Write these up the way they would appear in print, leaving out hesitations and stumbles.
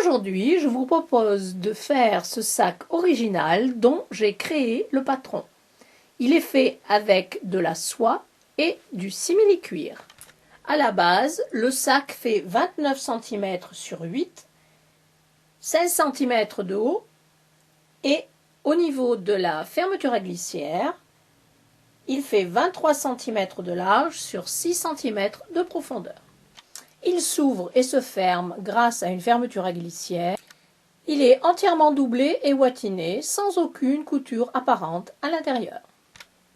Aujourd'hui, je vous propose de faire ce sac original dont j'ai créé le patron. Il est fait avec de la soie et du simili-cuir. À la base, le sac fait 29 cm sur 8, 16 cm de haut et au niveau de la fermeture à glissière, il fait 23 cm de large sur 6 cm de profondeur. Il s'ouvre et se ferme grâce à une fermeture à glissière. Il est entièrement doublé et watiné, sans aucune couture apparente à l'intérieur.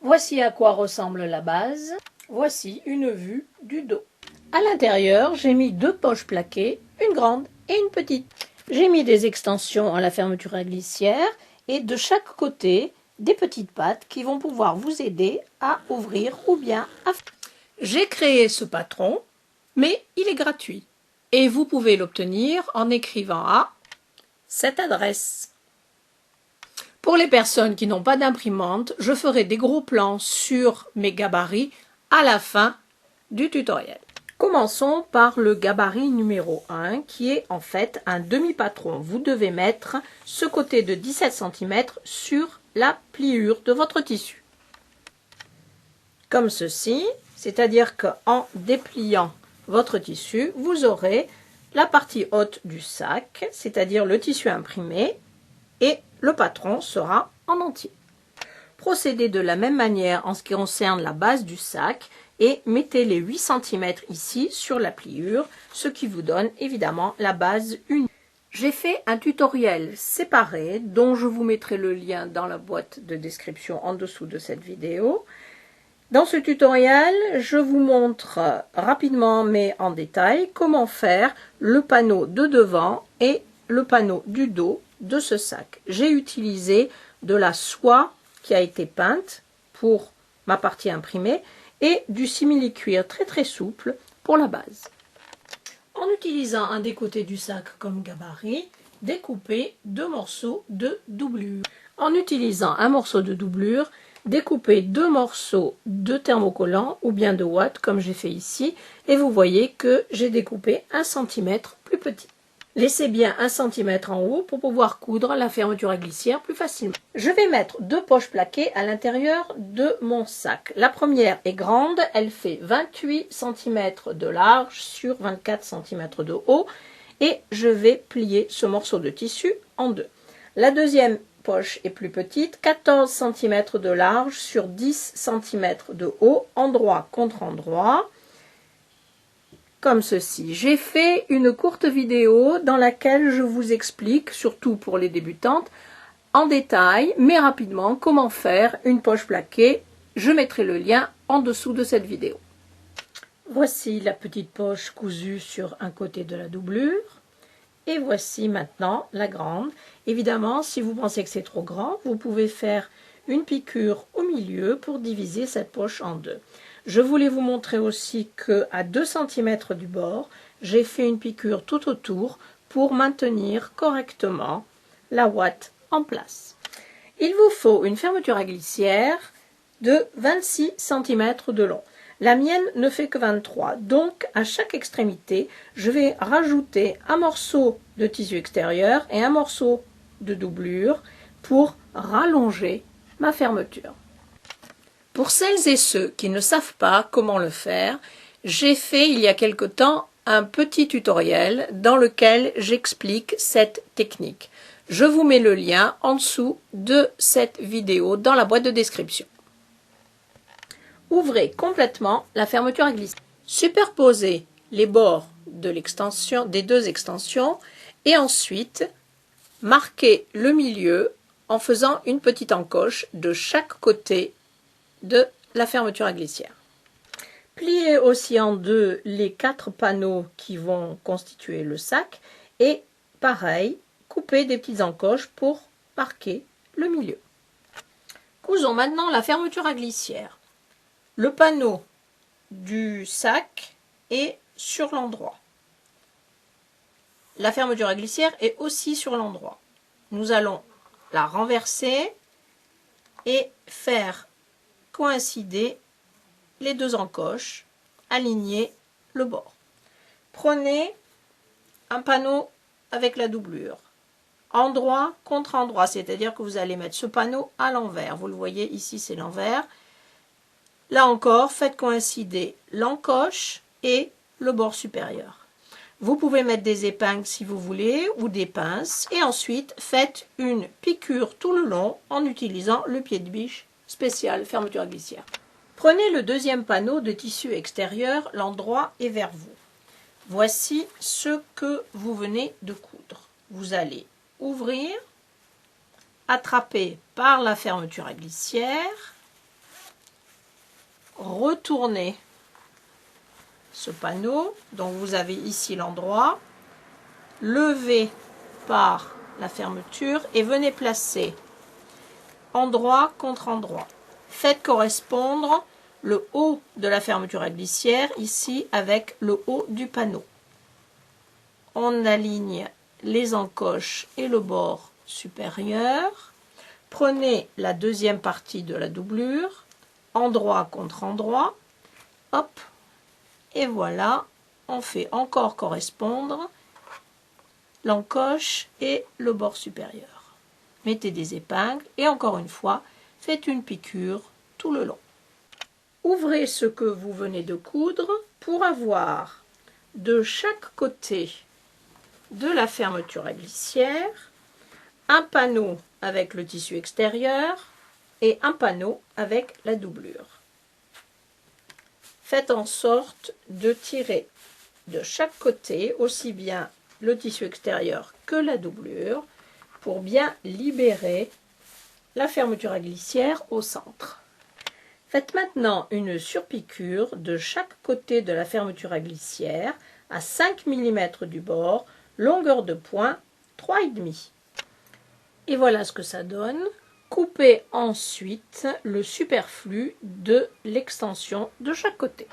Voici à quoi ressemble la base. Voici une vue du dos. À l'intérieur, j'ai mis deux poches plaquées, une grande et une petite. J'ai mis des extensions à la fermeture à glissière et de chaque côté, des petites pattes qui vont pouvoir vous aider à ouvrir ou bien à... J'ai créé ce patron, mais il est gratuit et vous pouvez l'obtenir en écrivant à cette adresse. Pour les personnes qui n'ont pas d'imprimante, je ferai des gros plans sur mes gabarits à la fin du tutoriel. Commençons par le gabarit numéro 1 qui est en fait un demi-patron. Vous devez mettre ce côté de 17 cm sur la pliure de votre tissu. Comme ceci, c'est-à-dire qu'en dépliant votre tissu, vous aurez la partie haute du sac, c'est-à-dire le tissu imprimé, et le patron sera en entier. Procédez de la même manière en ce qui concerne la base du sac et mettez les 8 cm ici sur la pliure, ce qui vous donne évidemment la base unique. J'ai fait un tutoriel séparé dont je vous mettrai le lien dans la boîte de description en dessous de cette vidéo. Dans ce tutoriel, je vous montre rapidement mais en détail comment faire le panneau de devant et le panneau du dos de ce sac. J'ai utilisé de la soie qui a été peinte pour ma partie imprimée et du simili-cuir très souple pour la base. En utilisant un des côtés du sac comme gabarit, découpez deux morceaux de doublure. En utilisant un morceau de doublure, découpez deux morceaux de thermocollant ou bien de ouate comme j'ai fait ici et vous voyez que j'ai découpé 1 cm plus petit. Laissez bien 1 cm en haut pour pouvoir coudre la fermeture à glissière plus facilement. Je vais mettre deux poches plaquées à l'intérieur de mon sac. La première est grande, elle fait 28 cm de large sur 24 cm de haut et je vais plier ce morceau de tissu en deux. La deuxième poche est plus petite, 14 cm de large sur 10 cm de haut, endroit contre endroit. Comme ceci. J'ai fait une courte vidéo dans laquelle je vous explique, surtout pour les débutantes, en détail, mais rapidement, comment faire une poche plaquée. Je mettrai le lien en dessous de cette vidéo. Voici la petite poche cousue sur un côté de la doublure. Et voici maintenant la grande. Évidemment, si vous pensez que c'est trop grand, vous pouvez faire une piqûre au milieu pour diviser cette poche en deux. Je voulais vous montrer aussi qu'à 2 cm du bord, j'ai fait une piqûre tout autour pour maintenir correctement la ouate en place. Il vous faut une fermeture à glissière de 26 cm de long. La mienne ne fait que 23, donc à chaque extrémité, je vais rajouter un morceau de tissu extérieur et un morceau de doublure pour rallonger ma fermeture. Pour celles et ceux qui ne savent pas comment le faire, j'ai fait il y a quelque temps un petit tutoriel dans lequel j'explique cette technique. Je vous mets le lien en dessous de cette vidéo dans la boîte de description. Ouvrez complètement la fermeture à glisser. Superposez les bords de l'extension, des deux extensions et ensuite marquez le milieu en faisant une petite encoche de chaque côté de la fermeture à glissière. Pliez aussi en deux les 4 panneaux qui vont constituer le sac et pareil, coupez des petites encoches pour marquer le milieu. Cousons maintenant la fermeture à glissière. Le panneau du sac est sur l'endroit. La fermeture à glissière est aussi sur l'endroit. Nous allons la renverser et faire coïncider les deux encoches, aligner le bord. Prenez un panneau avec la doublure. Endroit contre endroit, c'est-à-dire que vous allez mettre ce panneau à l'envers. Vous le voyez ici, c'est l'envers. Là encore, faites coïncider l'encoche et le bord supérieur. Vous pouvez mettre des épingles si vous voulez ou des pinces et ensuite faites une piqûre tout le long en utilisant le pied de biche spécial fermeture à glissière. Prenez le deuxième panneau de tissu extérieur, l'endroit est vers vous. Voici ce que vous venez de coudre. Vous allez ouvrir, attraper par la fermeture à glissière, retourner ce panneau, dont vous avez ici l'endroit, lever par la fermeture et venez placer endroit contre endroit. Faites correspondre le haut de la fermeture à glissière ici avec le haut du panneau. On aligne les encoches et le bord supérieur. Prenez la deuxième partie de la doublure, endroit contre endroit, hop, et voilà, on fait encore correspondre l'encoche et le bord supérieur. Mettez des épingles et encore une fois, faites une piqûre tout le long. Ouvrez ce que vous venez de coudre pour avoir de chaque côté de la fermeture à glissière un panneau avec le tissu extérieur et un panneau avec la doublure. Faites en sorte de tirer de chaque côté aussi bien le tissu extérieur que la doublure pour bien libérer la fermeture à glissière au centre. Faites maintenant une surpiqûre de chaque côté de la fermeture à glissière à 5 mm du bord, longueur de point 3,5. Et voilà ce que ça donne. Coupez ensuite le superflu de l'extension de chaque côté.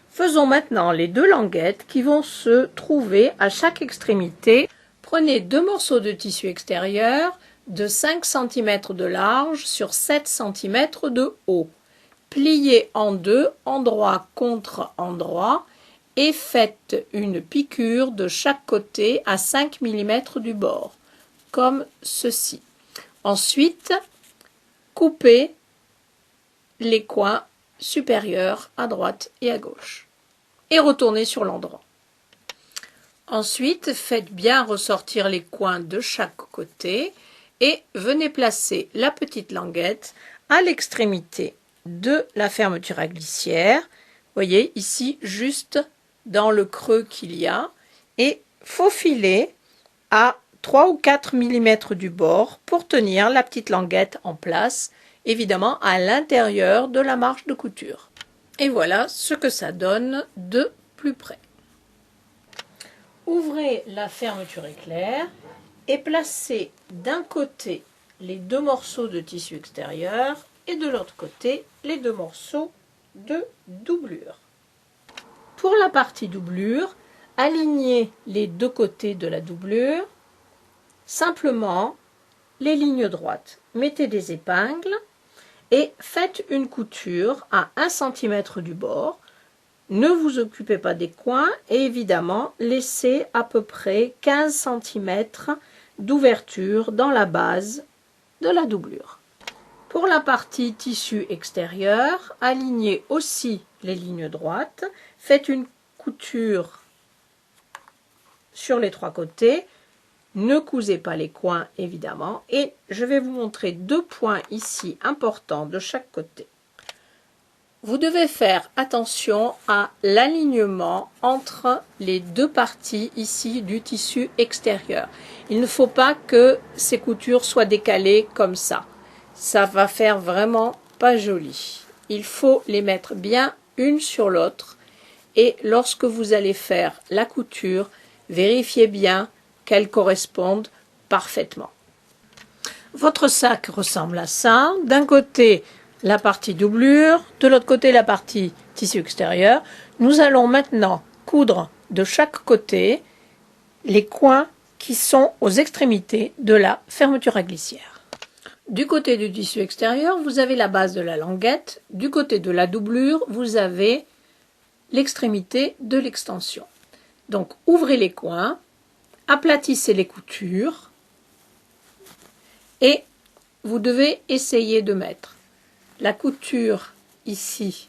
Faisons maintenant les deux languettes qui vont se trouver à chaque extrémité. Prenez deux morceaux de tissu extérieur de 5 cm de large sur 7 cm de haut. Pliez en deux, endroit contre endroit, et faites une piqûre de chaque côté à 5 mm du bord, comme ceci. Ensuite, coupez les coins supérieurs à droite et à gauche et retournez sur l'endroit. Ensuite, faites bien ressortir les coins de chaque côté et venez placer la petite languette à l'extrémité de la fermeture à glissière. Voyez ici juste dans le creux qu'il y a et faufilez à 3 ou 4 mm du bord pour tenir la petite languette en place, évidemment à l'intérieur de la marge de couture. Et voilà ce que ça donne de plus près. Ouvrez la fermeture éclair et placez d'un côté les deux morceaux de tissu extérieur et de l'autre côté les deux morceaux de doublure. Pour la partie doublure, alignez les deux côtés de la doublure, simplement les lignes droites. Mettez des épingles et faites une couture à 1 cm du bord. Ne vous occupez pas des coins et évidemment laissez à peu près 15 cm d'ouverture dans la base de la doublure. Pour la partie tissu extérieur, alignez aussi les lignes droites, faites une couture sur les trois côtés, ne cousez pas les coins évidemment et je vais vous montrer deux points ici importants de chaque côté. Vous devez faire attention à l'alignement entre les deux parties ici du tissu extérieur. Il ne faut pas que ces coutures soient décalées comme ça. Ça va faire vraiment pas joli. Il faut les mettre bien une sur l'autre et lorsque vous allez faire la couture, vérifiez bien qu'elles correspondent parfaitement. Votre sac ressemble à ça. D'un côté, la partie doublure, de l'autre côté la partie tissu extérieur. Nous allons maintenant coudre de chaque côté les coins qui sont aux extrémités de la fermeture à glissière. Du côté du tissu extérieur, vous avez la base de la languette. Du côté de la doublure, vous avez l'extrémité de l'extension. Donc ouvrez les coins, aplatissez les coutures et vous devez essayer de mettre la couture ici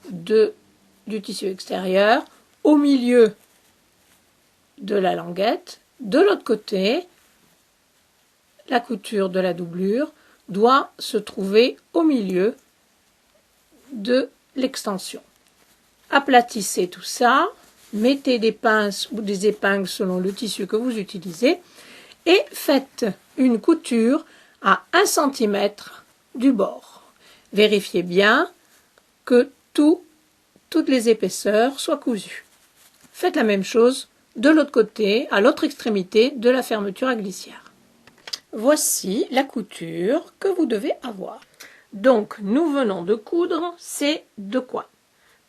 du tissu extérieur au milieu de la languette. De l'autre côté, la couture de la doublure doit se trouver au milieu de l'extension. Aplatissez tout ça, mettez des pinces ou des épingles selon le tissu que vous utilisez et faites une couture à 1 cm du bord. Vérifiez bien que toutes les épaisseurs soient cousues. Faites la même chose de l'autre côté, à l'autre extrémité de la fermeture à glissière. Voici la couture que vous devez avoir. Donc, nous venons de coudre ces 2 coins.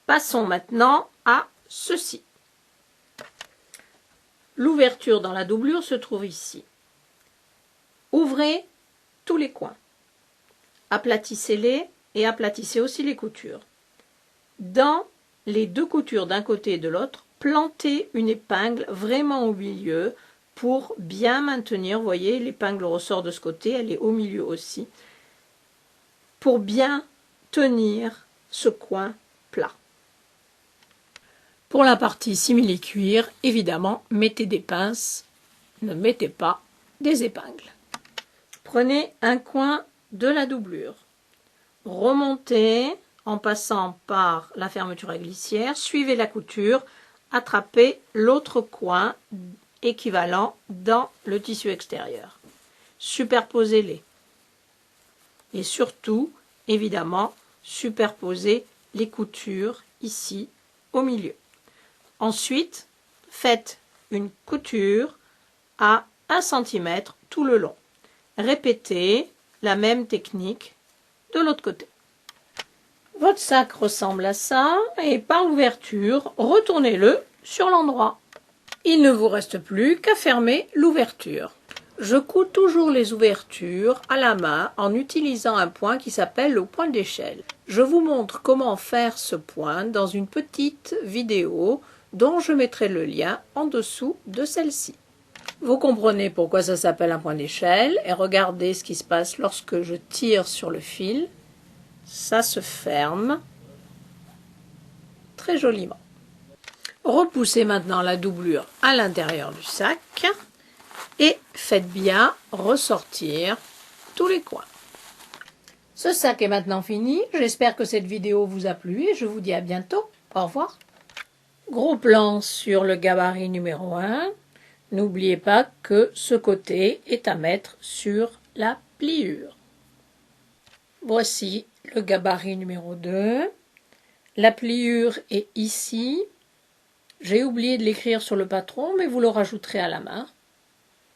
Passons maintenant à ceci. L'ouverture dans la doublure se trouve ici. Ouvrez tous les coins. Aplatissez-les et aplatissez aussi les coutures. Dans les 2 coutures d'un côté et de l'autre, plantez une épingle vraiment au milieu pour bien maintenir. Vous voyez, l'épingle ressort de ce côté, elle est au milieu aussi, pour bien tenir ce coin plat. Pour la partie simili-cuir, évidemment, mettez des pinces, ne mettez pas des épingles. Prenez un coin de la doublure, remontez en passant par la fermeture à glissière, suivez la couture, attrapez l'autre coin équivalent dans le tissu extérieur. Superposez-les. Et surtout, évidemment, superposez les coutures ici au milieu. Ensuite, faites une couture à 1 cm tout le long. Répétez la même technique de l'autre côté. Votre sac ressemble à ça et par l'ouverture, retournez-le sur l'endroit. Il ne vous reste plus qu'à fermer l'ouverture. Je couds toujours les ouvertures à la main en utilisant un point qui s'appelle le point d'échelle. Je vous montre comment faire ce point dans une petite vidéo dont je mettrai le lien en dessous de celle-ci. Vous comprenez pourquoi ça s'appelle un point d'échelle et regardez ce qui se passe lorsque je tire sur le fil. Ça se ferme très joliment. Repoussez maintenant la doublure à l'intérieur du sac et faites bien ressortir tous les coins. Ce sac est maintenant fini. J'espère que cette vidéo vous a plu et je vous dis à bientôt. Au revoir. Gros plan sur le gabarit numéro 1. N'oubliez pas que ce côté est à mettre sur la pliure. Voici le gabarit numéro 2. La pliure est ici. J'ai oublié de l'écrire sur le patron, mais vous le rajouterez à la main.